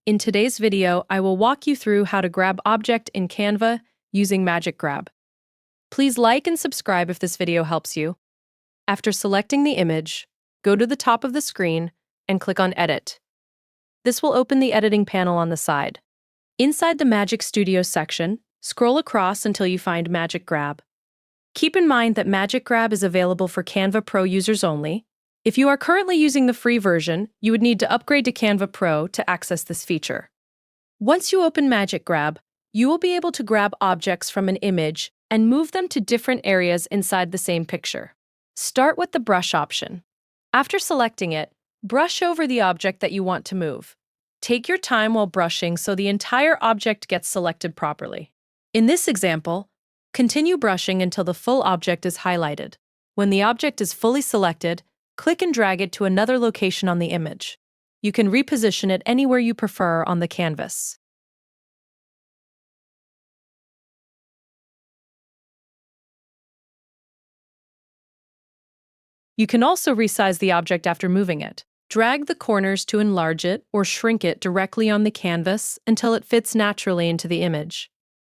In today's video, I will walk you through how to grab object in Canva using Magic Grab. Please like and subscribe if this video helps you. After selecting the image, go to the top of the screen and click on Edit. This will open the editing panel on the side. Inside the Magic Studio section, scroll across until you find Magic Grab. Keep in mind that Magic Grab is available for Canva Pro users only. If you are currently using the free version, you would need to upgrade to Canva Pro to access this feature. Once you open Magic Grab, you will be able to grab objects from an image and move them to different areas inside the same picture. Start with the brush option. After selecting it, brush over the object that you want to move. Take your time while brushing so the entire object gets selected properly. In this example, continue brushing until the full object is highlighted. When the object is fully selected, click and drag it to another location on the image. You can reposition it anywhere you prefer on the canvas. You can also resize the object after moving it. Drag the corners to enlarge it or shrink it directly on the canvas until it fits naturally into the image.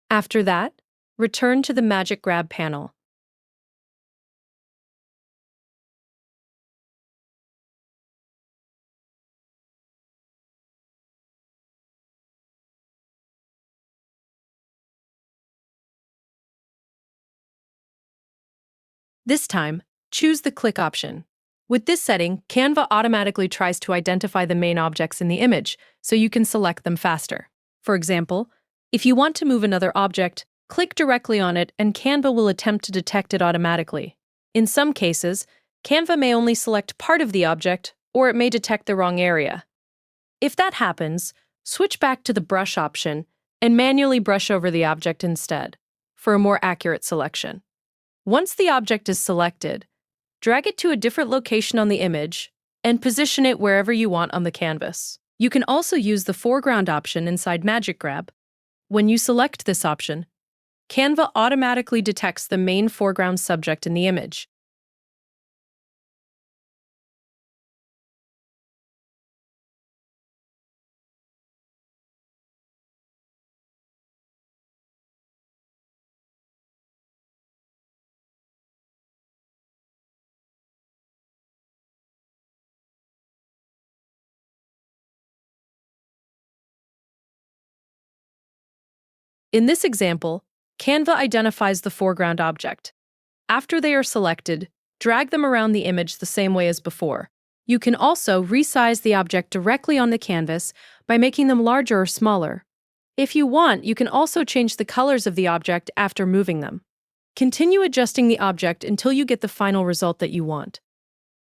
After that, return to the Magic Grab panel. This time, choose the Click option. With this setting, Canva automatically tries to identify the main objects in the image, so you can select them faster. For example, if you want to move another object, click directly on it and Canva will attempt to detect it automatically. In some cases, Canva may only select part of the object, or it may detect the wrong area. If that happens, switch back to the Brush option and manually brush over the object instead, for a more accurate selection. Once the object is selected, drag it to a different location on the image and position it wherever you want on the canvas. You can also use the Foreground option inside Magic Grab. When you select this option, Canva automatically detects the main foreground subject in the image. In this example, Canva identifies the foreground object. After they are selected, drag them around the image the same way as before. You can also resize the object directly on the canvas by making them larger or smaller. If you want, you can also change the colors of the object after moving them. Continue adjusting the object until you get the final result that you want.